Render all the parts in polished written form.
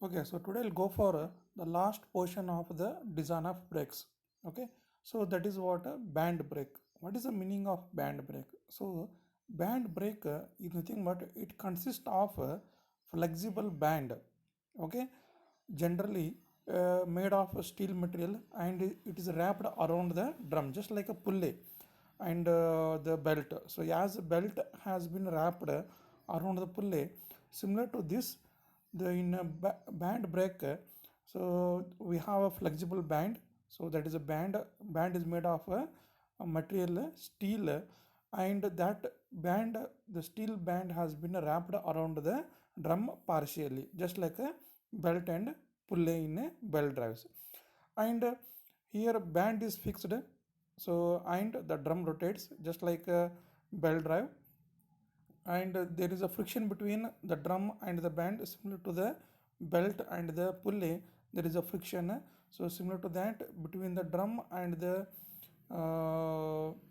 Okay, so today we'll go for the last portion of the design of brakes. Okay, so that is what a band brake. What is the meaning of band brake? So band brake is nothing but it consists of a flexible band. Okay, generally made of steel material, and it is wrapped around the drum just like a pulley and the belt. So as the belt has been wrapped around the pulley, similar to this, the in a band brake, so we have a flexible band. So that is a band is made of a material steel, and that band, the steel band has been wrapped around the drum partially just like a belt and pulley in a belt drives. And here band is fixed, so and the drum rotates just like a belt drive, and there is a friction between the drum and the band similar to the belt and the pulley. There is a friction, so similar to that between the drum and the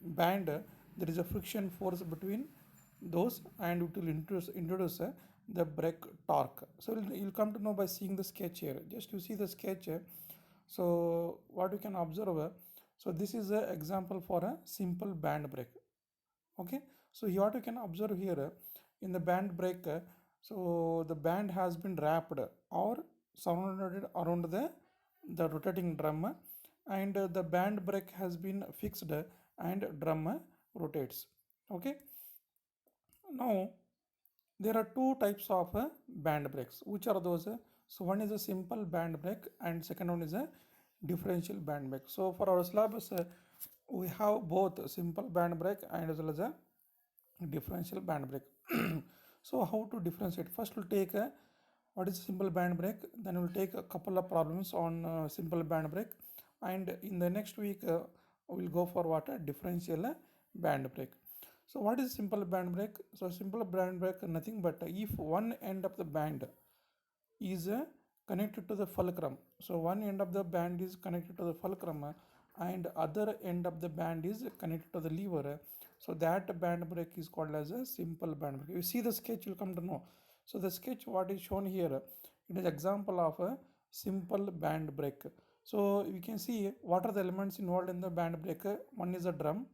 band, there is a friction force between those, and it will introduce the brake torque. So you'll come to know by seeing the sketch here. Just you see the sketch, so what you can observe, so this is an example for a simple band brake. Okay, so what you can observe here, in the band brake, so the band has been wrapped or surrounded around the rotating drum, and the band brake has been fixed and drum rotates. Okay, now there are two types of band brakes. Which are those? So one is a simple band brake and second one is a differential band brake. So for our syllabus, we have both simple band brake and as well as a differential band brake. So how to differentiate? First we'll take what is simple band brake, then we'll take a couple of problems on simple band brake, and in the next week we'll go for what a differential band brake. So what is simple band brake? So simple band brake nothing but if one end of the band is connected to the fulcrum. So one end of the band is connected to the fulcrum, and other end of the band is connected to the lever. So that band brake is called as a simple band brake. You see the sketch, you'll come to know. So the sketch what is shown here, it is example of a simple band brake. So you can see what are the elements involved in the band brake. One is a drum,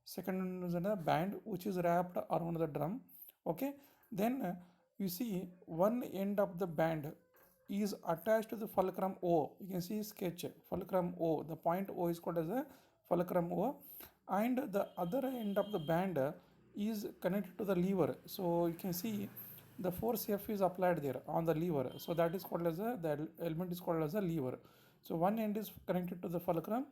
second one is a band which is wrapped around the drum. Okay, then you see one end of the band is attached to the fulcrum O. You can see sketch fulcrum O. The point O is called as a fulcrum O, and the other end of the band is connected to the lever. So you can see the force F is applied there on the lever. So that is called as a, the element is called as a lever. So one end is connected to the fulcrum,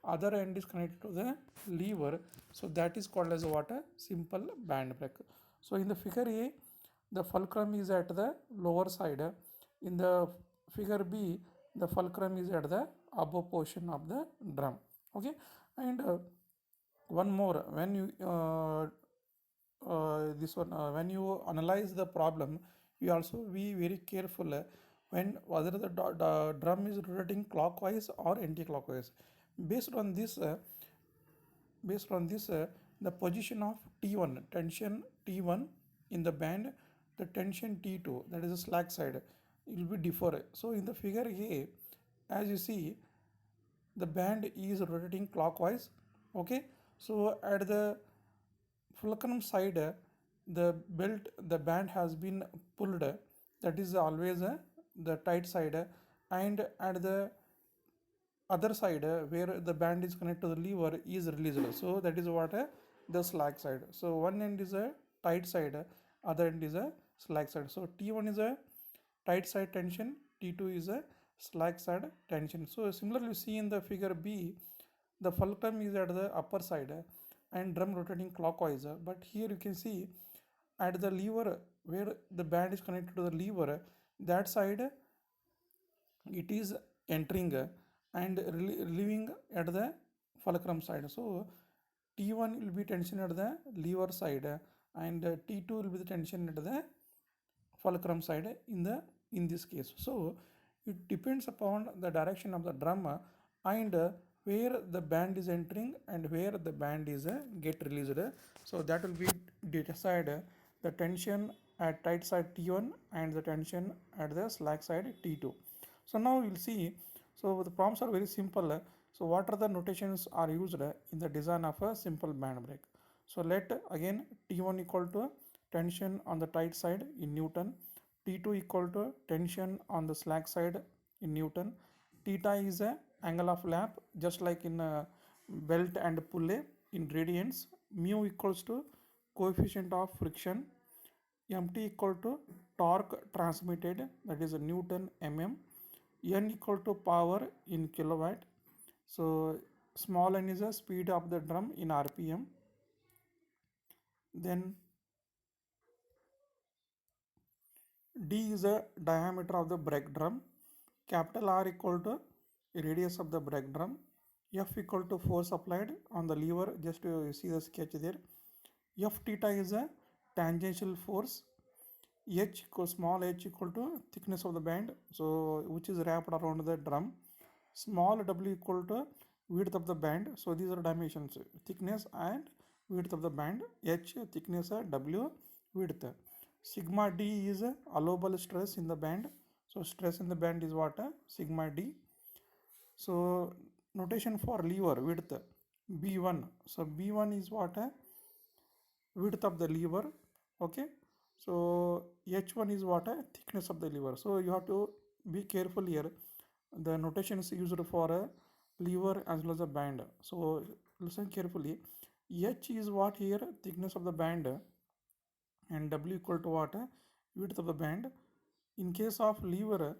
other end is connected to the lever. So that is called as what a simple band brake. So in the figure A, the fulcrum is at the lower side. In the figure B, the fulcrum is at the above portion of the drum. Okay, and one more, when you this one when you analyze the problem, you also be very careful when whether the drum is rotating clockwise or anti-clockwise. Based on this based on this the position of T1, tension T1 in the band, the tension T2, that is the slack side, it will be differ. So in the figure A, as you see, the band is rotating clockwise. Okay, so at the fulcrum side, the band has been pulled, that is always the tight side, and at the other side where the band is connected to the lever is released. So that is what the slack side. So one end is a tight side, other end is a slack side. So T1 is a tight side tension, T2 is a slack side tension. So similarly you see in the figure B, the fulcrum is at the upper side and drum rotating clockwise, but here you can see at the lever where the band is connected to the lever, that side it is entering and relieving at the fulcrum side. So T1 will be tension at the lever side, and T2 will be the tension at the fulcrum side in this case. So it depends upon the direction of the drum and where the band is entering and where the band is get released. So that will be decide the tension at tight side T1 and the tension at the slack side T2. So now you'll see, so the prompts are very simple. So what are the notations are used in the design of a simple band brake? So let again T1 equal to tension on the tight side in Newton, T2 equal to tension on the slack side in Newton, theta is a angle of lap just like in a belt and pulley in radians, mu equals to coefficient of friction, mt equal to torque transmitted, that is a Newton mm, n equal to power in kilowatt. So small n is a speed of the drum in rpm. Then d is a diameter of the brake drum, capital R equal to radius of the brake drum, F equal to force applied on the lever, just to see the sketch there. F theta is a tangential force, h equal small h equal to thickness of the band, so which is wrapped around the drum. Small w equal to width of the band, so these are dimensions, thickness and width of the band, h thickness, w width. Sigma d is allowable stress in the band, so stress in the band is what? Sigma d. So notation for lever width b1, so b1 is what? Width of the lever. Okay, so h1 is what? Thickness of the lever. So you have to be careful here, the notation is used for a lever as well as a band. So listen carefully, h is what here? Thickness of the band, and w equal to what? Width of the band. In case of lever,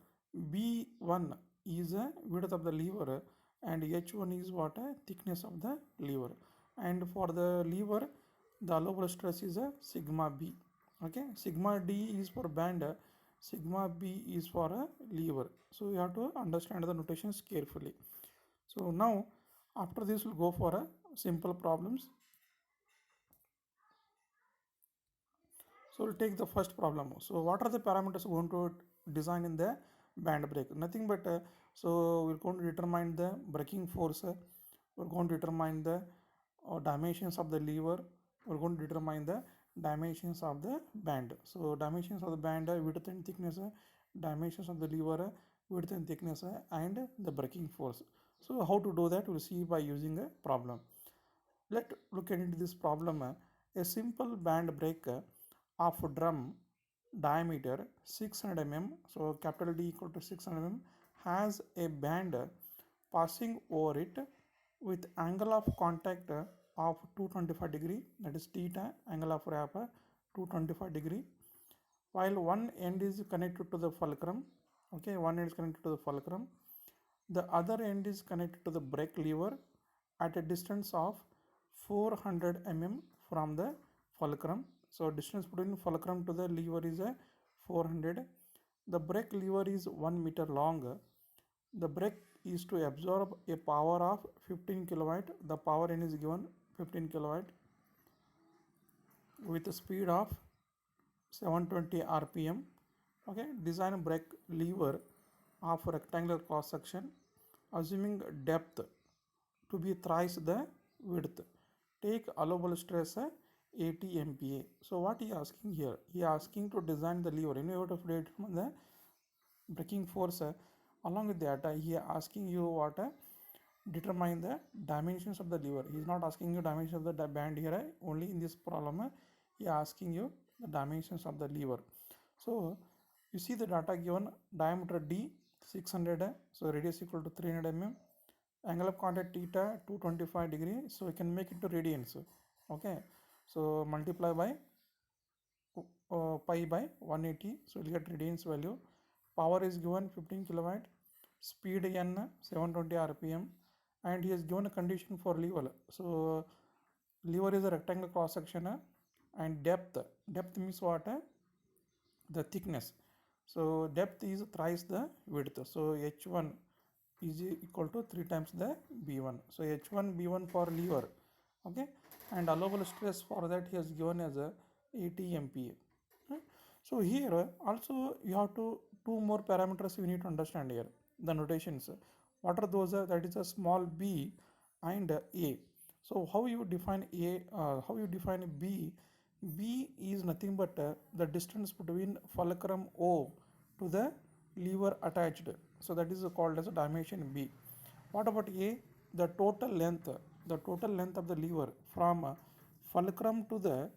b1 is a width of the lever and h1 is what? Thickness of the lever. And for the lever, the allowable stress is a sigma b. Okay, sigma d is for band, sigma b is for a lever. So you have to understand the notations carefully. So now after this we'll go for a simple problems. So we'll take the first problem. So what are the parameters we're going to design in the band brake? Nothing but so we're going to determine the braking force, we're going to determine the dimensions of the lever, we're going to determine the dimensions of the band. So dimensions of the band, width and thickness, dimensions of the lever, width and thickness, and the braking force. So how to do that we'll see by using a problem. Let's look into this problem. A simple band brake of drum diameter 600 mm, so capital D equal to 600 mm, has a band passing over it with angle of contact of 225 degree, that is theta, angle of wrap 225 degree, while one end is connected to the fulcrum. Okay, one end is connected to the fulcrum, the other end is connected to the brake lever at a distance of 400 mm from the fulcrum. So distance between fulcrum to the lever is a 400. The brake lever is 1 meter long. The brake is to absorb a power of 15 kilowatt. The power in is given 15 kilowatt with a speed of 720 rpm. Okay, design a brake lever of rectangular cross section, assuming depth to be thrice the width. Take allowable stress 80 MPa. So what he asking here? He asking to design the lever. In order to determine the braking force, along with that, he asking you what? Determine the dimensions of the lever. He is not asking you dimensions of the band here. Only in this problem, he asking you the dimensions of the lever. So you see the data given: diameter D 600, so radius equal to 300 mm, angle of contact theta 225 degree, so we can make it to radians. Okay, so multiply by pi by 180, so we'll get radians value. Power is given 15 kilowatt, speed n 720 rpm, and he has given a condition for lever. So lever is a rectangle cross section, and depth means what? The thickness. So depth is thrice the width, so h1 is equal to 3 times the b1, so h1 b1 for lever. Okay, and allowable stress for that he has given as a 80 MPa. Okay? So here also you have to two more parameters you need to understand here, the notations. What are those? That is a small b and a. So how you define a, how you define b? B is nothing but the distance between fulcrum O to the lever attached. So that is called as a dimension B. What about A? The total length. The total length of the lever from fulcrum to the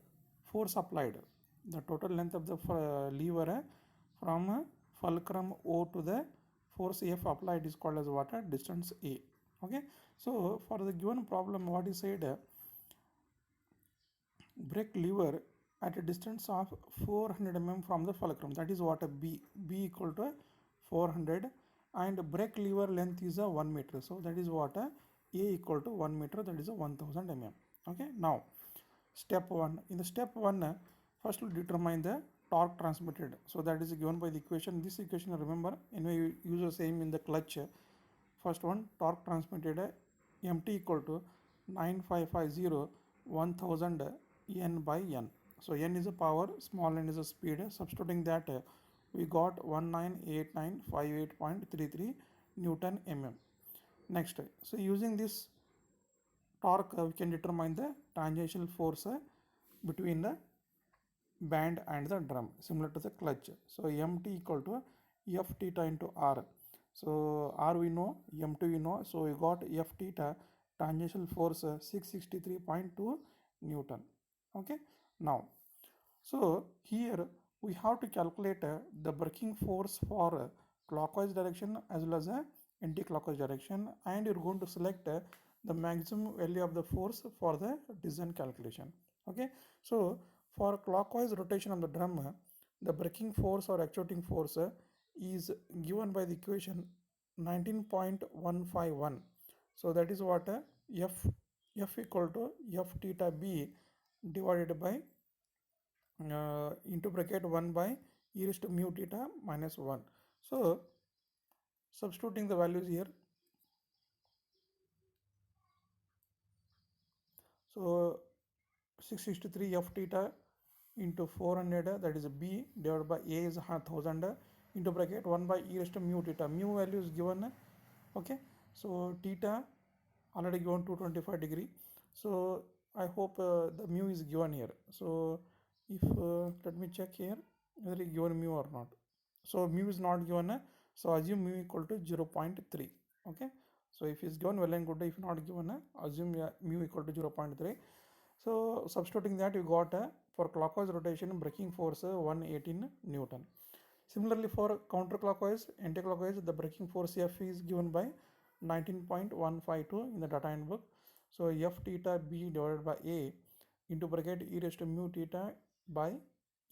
force applied. The total length of the lever from fulcrum O to the force F applied is called as what? Distance A. Okay. So for the given problem, what is said? Brake lever at a distance of 400 mm from the fulcrum. That is what a B equal to 400, and brake lever length is a 1 meter. So that is what a equal to 1 meter, that is a 1000 mm. Okay. Now step 1. In the step 1, first we'll determine the torque transmitted. So that is given by the equation. This equation, remember, anyway you use the same in the clutch. First one, torque transmitted mt equal to 9550 1000 n by n. So n is a power, small n is a speed. Substituting that, we got 198958.33 Newton mm. Next, so using this torque, we can determine the tangential force between the band and the drum, similar to the clutch. So mt equal to f theta into r. So r we know, mt we know, so we got f theta tangential force 663.2 Newton. Okay. Now so here we have to calculate the braking force for clockwise direction as well as anti-clockwise direction, and you're going to select the maximum value of the force for the design calculation. Okay. So for clockwise rotation of the drum, the braking force or actuating force is given by the equation 19.151. So that is what f equal to f theta b divided by into bracket 1 by e raised to mu theta minus 1. So substituting the values here, so 663 f theta into 400, that is b, divided by a is 1000 into bracket 1 by e raised to mu theta. Mu value is given. Okay. So theta already given 225 degree. So I hope the mu is given here. So if let me check here whether it given mu or not. So mu is not given, so assume mu equal to 0.3. Okay. So if it's given, well and good. If not given, assume mu equal to 0.3. So substituting that, you got for clockwise rotation braking force 118 Newton. Similarly, for counterclockwise, anticlockwise, the braking force F is given by 19.152 in the data handbook. So F theta B divided by A into bracket e raised to mu theta by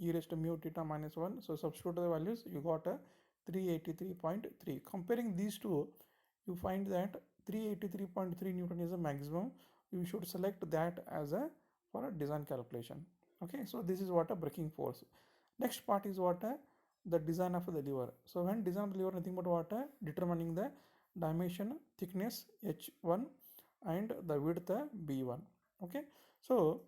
e raised to mu theta minus 1. So substitute the values, you got a 383.3. Comparing these two, you find that 383.3 Newton is a maximum. You should select that as a for a design calculation. Okay. So this is what a braking force. Next part is what the design of the lever. So when design of the lever, nothing but what determining the dimension, thickness h1 and the width b1. Okay. So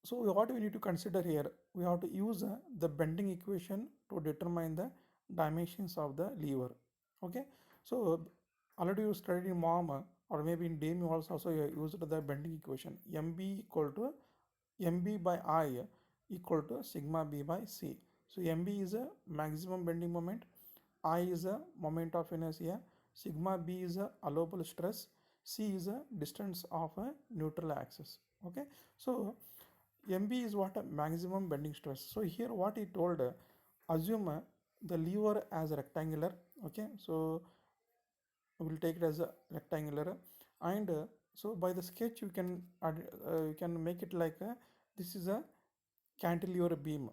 what we need to consider here, we have to use the bending equation to determine the dimensions of the lever. Okay. So already you studied in MOM or maybe in DAME also you used the bending equation, mb equal to mb by I equal to sigma b by c. So mb is a maximum bending moment, I is a moment of inertia, sigma b is a allowable stress, c is a distance of a neutral axis. Okay. So mb is what a maximum bending stress. So here what he told, assume the lever as rectangular. Okay. So we'll take it as a rectangular, and so by the sketch you can you can make it like this is a cantilever beam.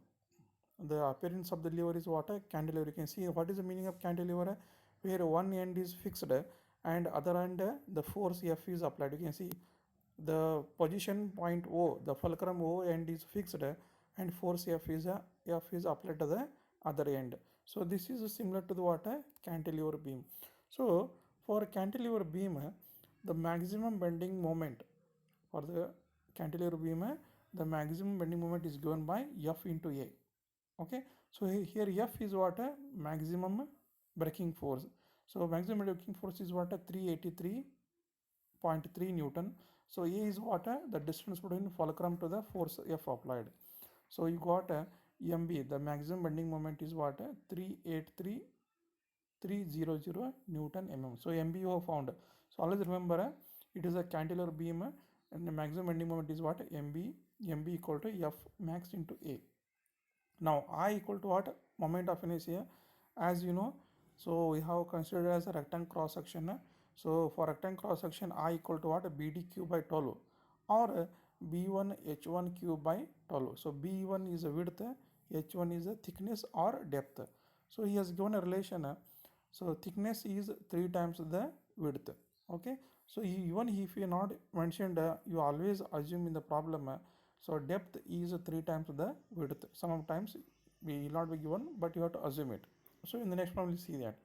The appearance of the lever is what a cantilever. You can see what is the meaning of cantilever, where one end is fixed and other end the force F is applied. You can see the position point O, the fulcrum O end is fixed and force F is applied to the other end. So this is similar to the what a cantilever beam. So for cantilever beam, the maximum bending moment for the cantilever beam, the maximum bending moment is given by F into A. Okay. So here F is what a maximum braking force. So maximum braking force is what a 383.3 Newton. So A is what? The distance between fulcrum to the force F applied. So you got MB, the maximum bending moment is what? 383,300 Newton mm. So MB you have found. So always remember it is a cantilever beam and the maximum bending moment is what? MB equal to F max into A. Now I equal to what? Moment of inertia. As you know, so we have considered as a rectangle cross section. So for rectangle cross section, I equal to what? BD cube by 12 or B1 H1 cube by 12. So B1 is a width, H1 is a thickness or depth. So he has given a relation. So thickness is 3 times the width. Okay. So even if you not mentioned, you always assume in the problem. So depth is 3 times the width. Sometimes we will not be given, but you have to assume it. So in the next problem, we'll see that.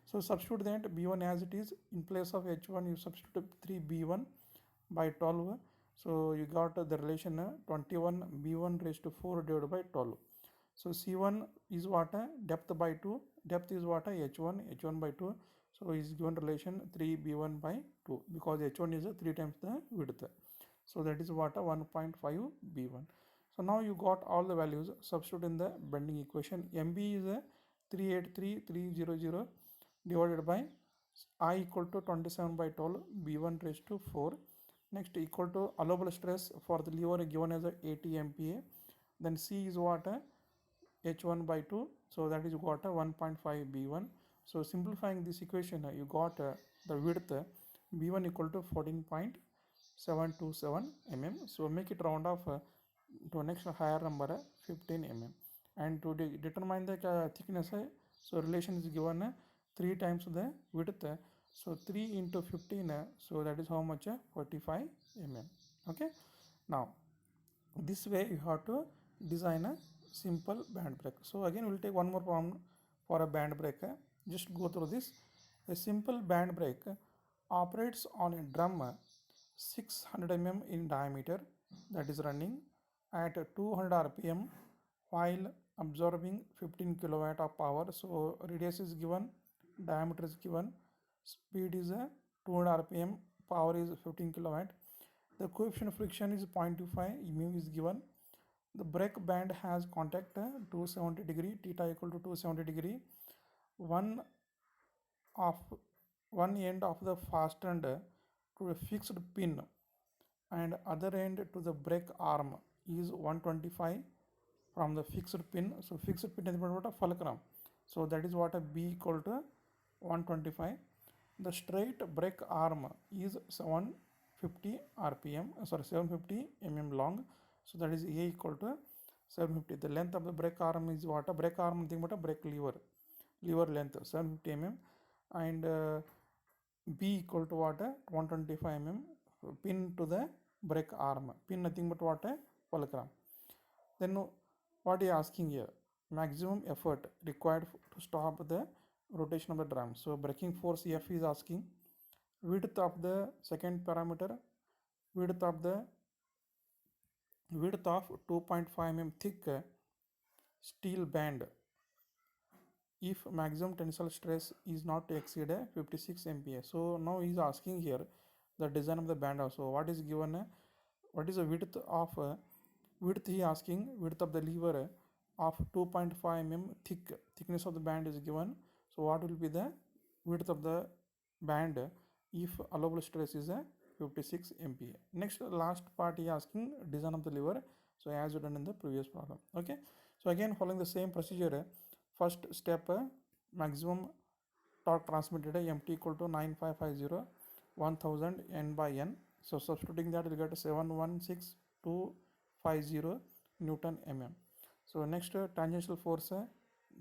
So substitute that B1 as it is. In place of H1, you substitute 3B1 by 12. So you got the relation 21 B1 raised to 4 divided by 12. So C1 is what? Depth by 2. Depth is what? H1 by 2. So is given relation 3B1 by 2 because H1 is 3 times the width. So that is what? 1.5 B1. So now you got all the values. Substitute in the bending equation. MB is 383,300 divided by I equal to 27 by 12 B1 raised to 4. Next equal to allowable stress for the lever given as 80 MPa. Then C is what? H1 by 2. So that is what? 1.5 B1. So simplifying this equation, you got the width B1 equal to 14.727 mm. So make it round off to next higher number 15 mm. And to determine the thickness, so relation is given 3 times the width. So 3 into 15, so that is how much? 45 mm. Okay. Now this way you have to design a simple band brake. So again we'll take one more problem for a band brake. Just go through this. A simple band brake operates on a drum 600 mm in diameter that is running at 200 rpm while absorbing 15 kilowatt of power. So radius is given, diameter is given, speed is 200 rpm, power is 15 kilowatt. The coefficient of friction is 0.25, mu is given. The brake band has contact 270 degree, theta equal to 270 degree. One of one end of the fastened to a fixed pin and other end to the brake arm is 125 from the fixed pin. So fixed pin is what? A fulcrum. So that is what? A B equal to 125. The straight brake arm is 750 rpm, 750 mm long. So that is A equal to 750. The length of the brake arm is what? A brake arm, think about a brake lever length 750 mm, and B equal to what? 125 mm pin to the brake arm. Pin nothing but what? A fulcrum. Then what is asking here? Maximum effort required to stop the rotation of the drum. So braking force F is asking. Width of the second parameter, width of 2.5 mm thick steel band if maximum tensile stress is not to exceed 56 MPa. So now he is asking here the design of the band also. What is given? What is the width of width? He asking width of the lever of 2.5 mm thickness of the band is given. So what will be the width of the band if allowable stress is 56 MPa? Next last part he asking design of the lever. So as you done in the previous problem. Okay. So again following the same procedure. First step, maximum torque transmitted MT equal to 9550 1000 N by N. So substituting that we get 716250 Newton mm. So next tangential force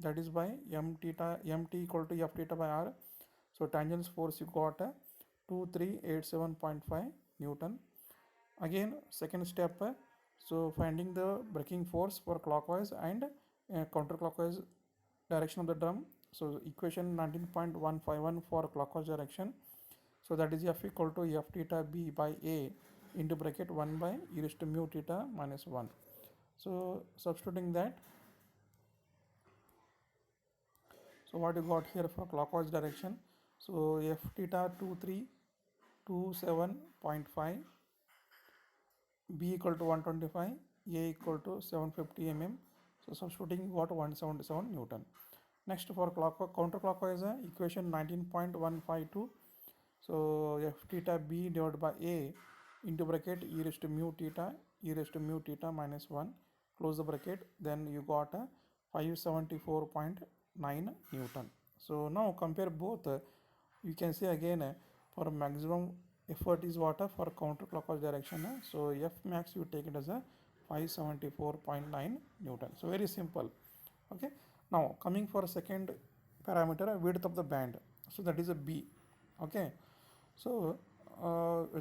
that is by MT equal to F theta by R. So tangential force you got 2387.5 Newton. Again second step, so finding the braking force for clockwise and counterclockwise direction of the drum. So equation 19.151 for clockwise direction. So that is F equal to F theta B by A into bracket 1 by e raised to mu theta minus 1. So substituting that, so what you got here for clockwise direction? So F theta 2327.5 B equal to 125, A equal to 750 mm. So substituting you got 177 Newton. Next for counterclockwise equation 19.152. So f theta b divided by a into bracket e raised to mu theta minus 1, close the bracket, then you got a 574.9 Newton. So now compare both. You can see again for maximum effort is what for counterclockwise direction. So F max you take it as a 574.9 Newton. So very simple. Okay. Now coming for second parameter, width of the band. So that is a B. Okay. So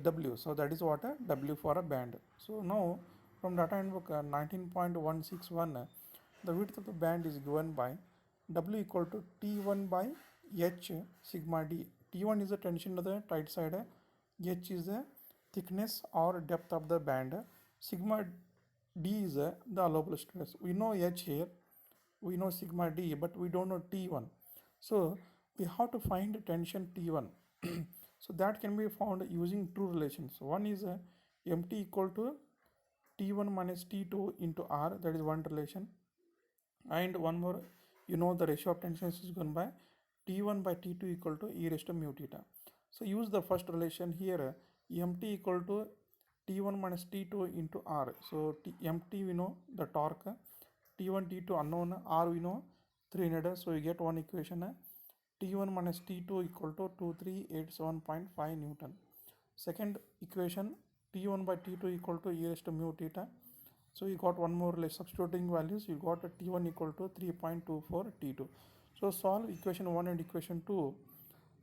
W. So that is what a W for a band. So now from data handbook 19.161, the width of the band is given by W equal to T1 by H sigma D. T1 is the tension to the tight side. H is the thickness or depth of the band. Sigma D is the allowable stress. We know H here, we know sigma D, but we don't know T1. So we have to find tension T1. So that can be found using two relations. One is MT equal to T1 minus T2 into R, that is one relation. And one more, you know the ratio of tensions is given by T1 by T2 equal to e raised to mu theta. So use the first relation here, MT equal to T1 minus T2 into R. So MT we know the torque, T1 T2 unknown, R we know 300. So you get one equation, T1 minus T2 equal to 2387.5 Newton. Second equation, T1 by T2 equal to e raised to mu theta. So you got one more, like substituting values, you got a T1 equal to 3.24 T2. So solve equation 1 and equation 2.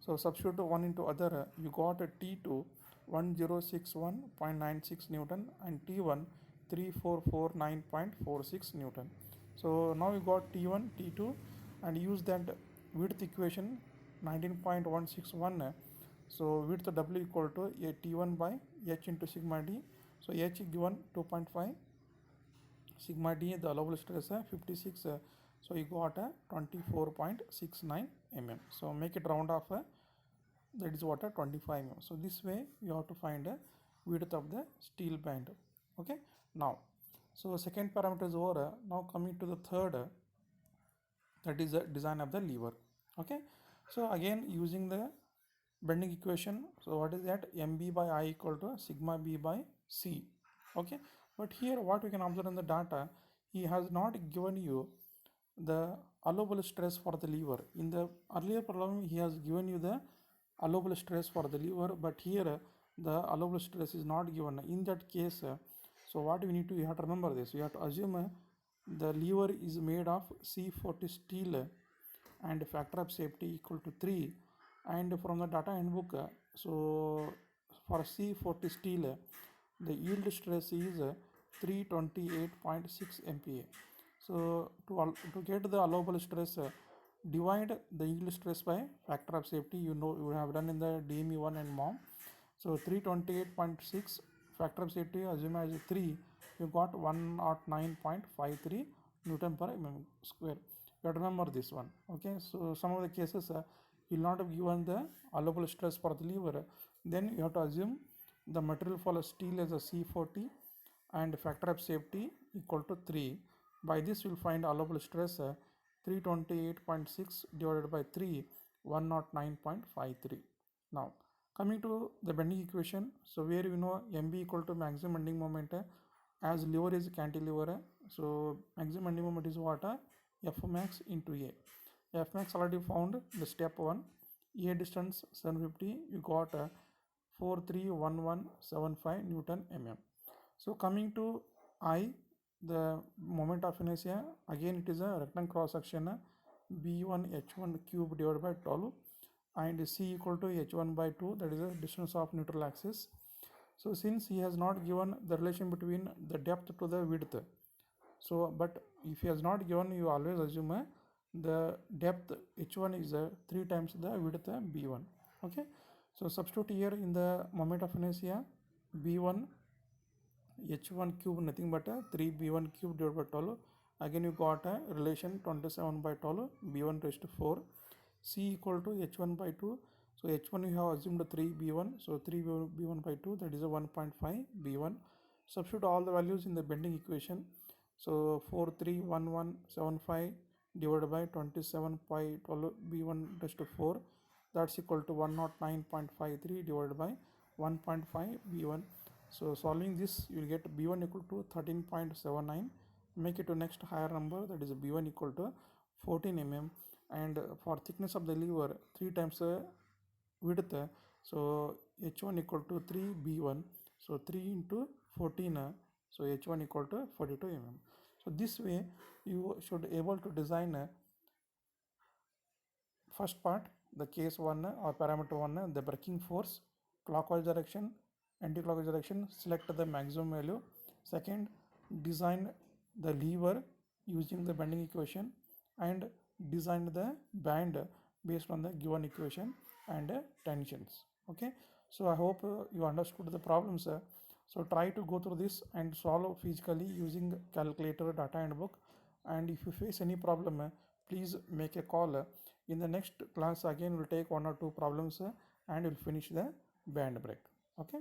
So substitute one into other, you got a T2 1061.96 Newton and T1 3449.46 Newton. So now you got T1, T2 and use that width equation 19.161. So width W equal to a T1 by H into sigma D. So H given 2.5, sigma D the allowable stress 56. So you got a 24.69 mm. So make it round off, that is what a 25 mm. So this way you have to find a width of the steel band. Okay. Now, so second parameter is over. Now coming to the third, that is the design of the lever. Okay. So again using the bending equation. So what is that? MB by I equal to sigma B by C. Okay. But here what we can observe in the data, he has not given you the allowable stress for the lever. In the earlier problem he has given you the allowable stress for the lever, but here the allowable stress is not given. In that case, so what we need to, you have to remember this, we have to assume the lever is made of C40 steel and factor of safety equal to 3, and from the data handbook, so for C40 steel the yield stress is 328.6 MPa. So to get the allowable stress, divide the yield stress by factor of safety. You know, you have done in the DME1 and MOM. So 328.6 factor of safety, assume as 3, you got 109.53 Newton per mm square. You have to remember this one. Okay, so some of the cases will not have given the allowable stress for the lever. Then you have to assume the material for steel as a C40 and factor of safety equal to 3. By this we will find allowable stress 328.6 divided by 3, 109.53. Now coming to the bending equation, so where we know MB equal to maximum bending moment, as lever is cantilever, so maximum bending moment is what? F max into A. F max already found the step 1, A distance 750, you got 431175 Newton mm. So coming to I, the moment of inertia, again it is a rectangle cross section, B1 H1 cube divided by 12, and C equal to H1 by 2, that is the distance of neutral axis. So since he has not given the relation between the depth to the width, so but if he has not given, you always assume the depth H1 is 3 times the width B1. Okay, so substitute here in the moment of inertia, B1 H1 cube nothing but 3B1 cube divided by 12. Again you got a relation 27 by 12, B1 raised to 4. C equal to H1 by 2. So H1 you have assumed 3B1, so 3B1 by 2, that is a 1.5 B1. Substitute all the values in the bending equation. So 431175 divided by 27 pi 12 b1 raised to 4, that's equal to 109.53 divided by 1.5 b1. So solving this, you will get b1 equal to 13.79. Make it to next higher number, that is b1 equal to 14 mm, and for thickness of the lever 3 times width, so h1 equal to 3 b1, so 3 into 14, so h1 equal to 42 mm. So this way you should able to design first part, the case 1 or parameter 1, the braking force, clockwise direction, anti-clockwise direction, select the maximum value. Second, design the lever using the bending equation and design the band based on the given equation and tensions. Okay, so I hope you understood the problems. So try to go through this and solve physically using calculator, data and book. And if you face any problem, please make a call. In the next class again we'll take one or two problems and we'll finish the band break. Okay.